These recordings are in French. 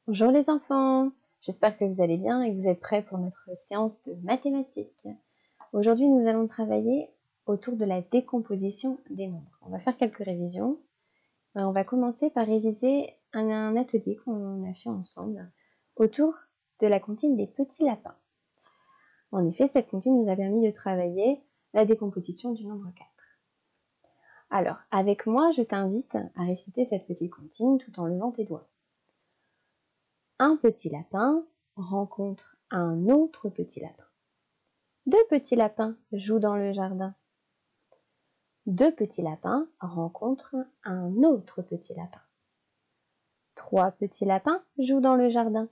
Bonjour les enfants, j'espère que vous allez bien et que vous êtes prêts pour notre séance de mathématiques. Aujourd'hui, nous allons travailler autour de la décomposition des nombres. On va faire quelques révisions. On va commencer par réviser un atelier qu'on a fait ensemble autour de la comptine des petits lapins. En effet, cette comptine nous a permis de travailler la décomposition du nombre 4. Alors, avec moi, je t'invite à réciter cette petite comptine tout en levant tes doigts. Un petit lapin rencontre un autre petit lapin. Deux petits lapins jouent dans le jardin. Deux petits lapins rencontrent un autre petit lapin. Trois petits lapins jouent dans le jardin.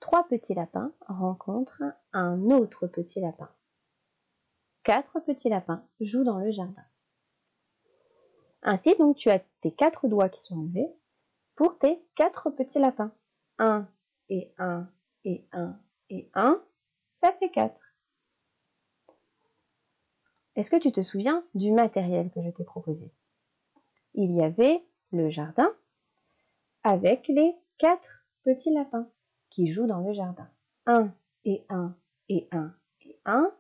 Trois petits lapins rencontrent un autre petit lapin. Quatre petits lapins jouent dans le jardin. Ainsi, donc, tu as tes 4 doigts qui sont levés pour tes 4 petits lapins. 1 et 1 et 1 et 1, ça fait 4. Est-ce que tu te souviens du matériel que je t'ai proposé? Il y avait le jardin avec les 4 petits lapins qui jouent dans le jardin. 1 et 1 et 1 et 1,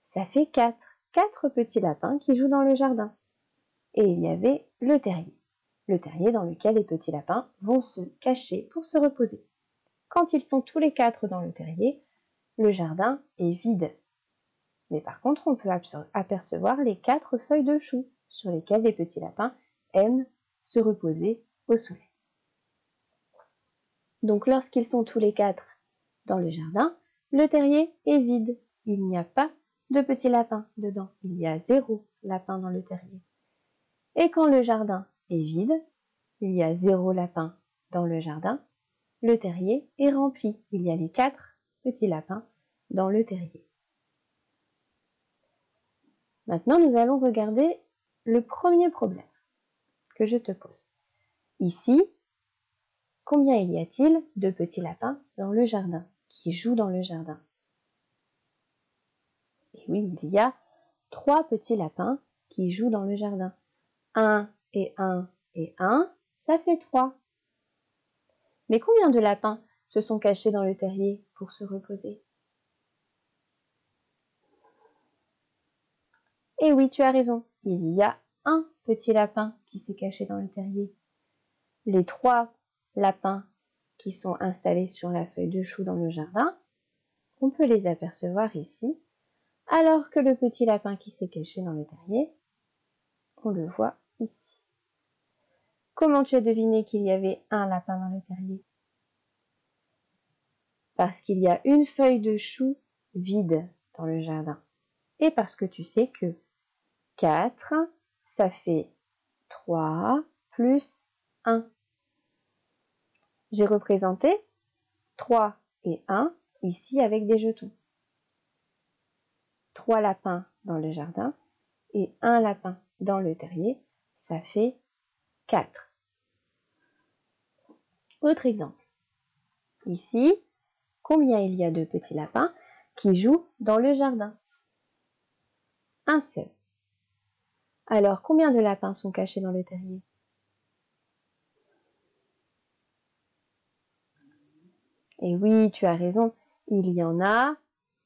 ça fait 4. 4 petits lapins qui jouent dans le jardin. Et il y avait le terrier dans lequel les petits lapins vont se cacher pour se reposer. Quand ils sont tous les 4 dans le terrier, le jardin est vide. Mais par contre, on peut apercevoir les 4 feuilles de chou sur lesquelles les petits lapins aiment se reposer au soleil. Donc lorsqu'ils sont tous les 4 dans le jardin, le terrier est vide. Il n'y a pas de petits lapins dedans. Il y a 0 lapin dans le terrier. Et quand le jardin est vide, il y a 0 lapin dans le jardin, le terrier est rempli. Il y a les 4 petits lapins dans le terrier. Maintenant, nous allons regarder le premier problème que je te pose. Ici, combien y a-t-il de petits lapins dans le jardin, qui jouent dans le jardin? Et oui, il y a 3 petits lapins qui jouent dans le jardin. 1 et 1 et 1, ça fait 3. Mais combien de lapins se sont cachés dans le terrier pour se reposer? Eh oui, tu as raison, il y a un petit lapin qui s'est caché dans le terrier. Les 3 lapins qui sont installés sur la feuille de chou dans le jardin, on peut les apercevoir ici, alors que le petit lapin qui s'est caché dans le terrier, on le voit ici. Comment tu as deviné qu'il y avait un lapin dans le terrier? Parce qu'il y a une feuille de chou vide dans le jardin. Et parce que tu sais que 4, ça fait 3 plus 1. J'ai représenté 3 et 1 ici avec des jetons. 3 lapins dans le jardin et 1 lapin dans le terrier, ça fait 4. Autre exemple. Ici, combien il y a de petits lapins qui jouent dans le jardin? Un seul. Alors, combien de lapins sont cachés dans le terrier? Et oui, tu as raison, il y en a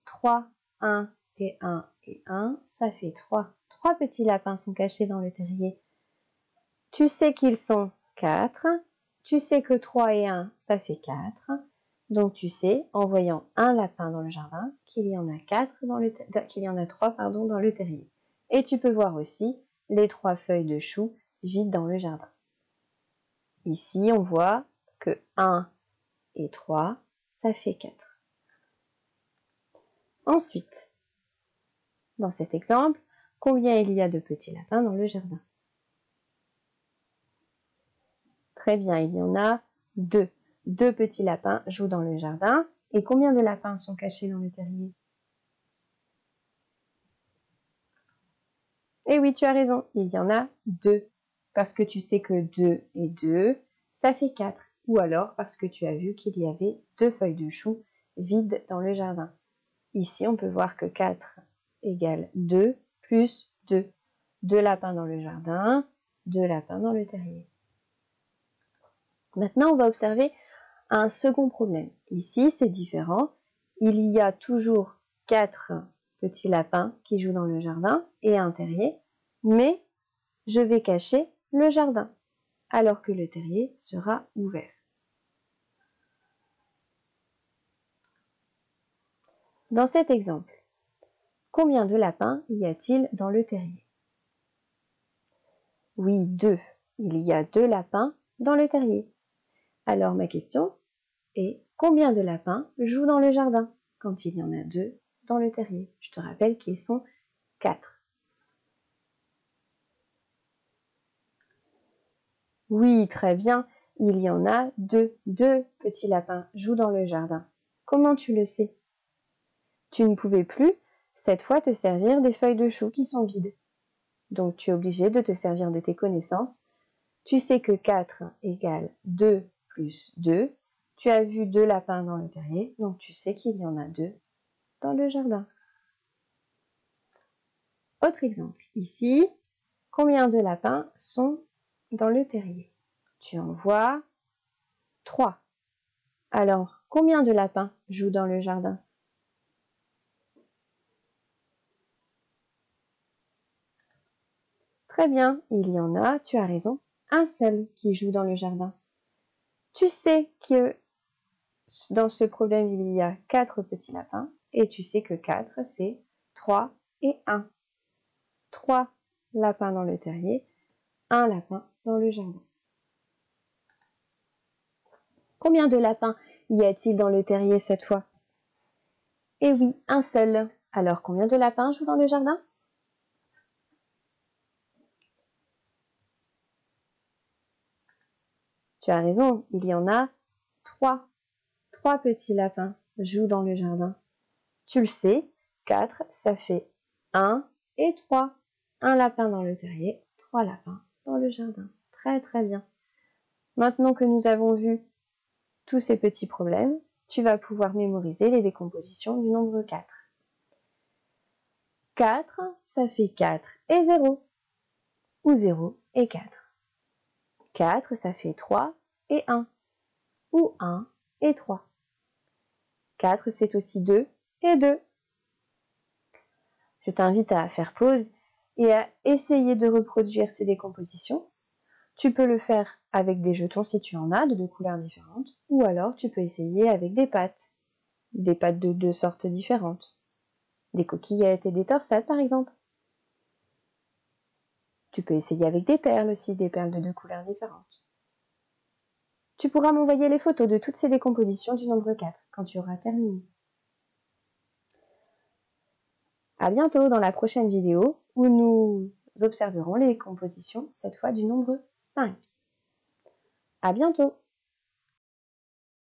3. 1 et 1 et 1, ça fait 3. 3 petits lapins sont cachés dans le terrier. Tu sais qu'ils sont 4. Tu sais que 3 et 1, ça fait 4. Donc tu sais, en voyant un lapin dans le jardin, qu'il y en a 3 dans le terrier. Et tu peux voir aussi les 3 feuilles de chou vides dans le jardin. Ici, on voit que 1 et 3, ça fait 4. Ensuite, dans cet exemple, combien il y a de petits lapins dans le jardin? Très bien, il y en a 2. 2 petits lapins jouent dans le jardin. Et combien de lapins sont cachés dans le terrier? Eh oui, tu as raison, il y en a 2. Parce que tu sais que 2 et 2, ça fait 4. Ou alors parce que tu as vu qu'il y avait 2 feuilles de chou vides dans le jardin. Ici, on peut voir que 4 égale 2 plus 2. 2 lapins dans le jardin, 2 lapins dans le terrier. Maintenant, on va observer un second problème. Ici, c'est différent. Il y a toujours 4 petits lapins qui jouent dans le jardin et un terrier, mais je vais cacher le jardin, alors que le terrier sera ouvert. Dans cet exemple, combien de lapins y a-t-il dans le terrier? Oui, 2. Il y a 2 lapins dans le terrier. Alors ma question est, combien de lapins jouent dans le jardin quand il y en a 2 dans le terrier? Je te rappelle qu'ils sont 4. Oui, très bien, il y en a 2. 2 petits lapins jouent dans le jardin. Comment tu le sais? Tu ne pouvais plus, cette fois, te servir des feuilles de chou qui sont vides. Donc tu es obligé de te servir de tes connaissances. Tu sais que 4 égale 2 plus 2. Tu as vu 2 lapins dans le terrier, donc tu sais qu'il y en a 2 dans le jardin. Autre exemple. Ici, combien de lapins sont dans le terrier? Tu en vois 3. Alors, combien de lapins jouent dans le jardin? Très bien, il y en a, tu as raison, un seul qui joue dans le jardin. Tu sais que dans ce problème, il y a 4 petits lapins et tu sais que 4, c'est 3 et 1. 3 lapins dans le terrier, 1 lapin dans le jardin. Combien de lapins y a-t-il dans le terrier cette fois? Eh oui, un seul. Alors, combien de lapins jouent dans le jardin? Tu as raison, il y en a 3. 3 petits lapins jouent dans le jardin. Tu le sais, 4, ça fait 1 et 3. 1 lapin dans le terrier, 3 lapins dans le jardin. Très très bien. Maintenant que nous avons vu tous ces petits problèmes, tu vas pouvoir mémoriser les décompositions du nombre 4. 4, ça fait 4 et 0, ou 0 et 4. 4, ça fait 3 et 1, ou 1 et 3. 4, c'est aussi 2 et 2. Je t'invite à faire pause et à essayer de reproduire ces décompositions. Tu peux le faire avec des jetons si tu en as, de 2 couleurs différentes, ou alors tu peux essayer avec des pâtes de 2 sortes différentes. Des coquillettes et des torsades par exemple. Tu peux essayer avec des perles aussi, des perles de 2 couleurs différentes. Tu pourras m'envoyer les photos de toutes ces décompositions du nombre 4 quand tu auras terminé. À bientôt dans la prochaine vidéo où nous observerons les décompositions, cette fois du nombre 5. À bientôt!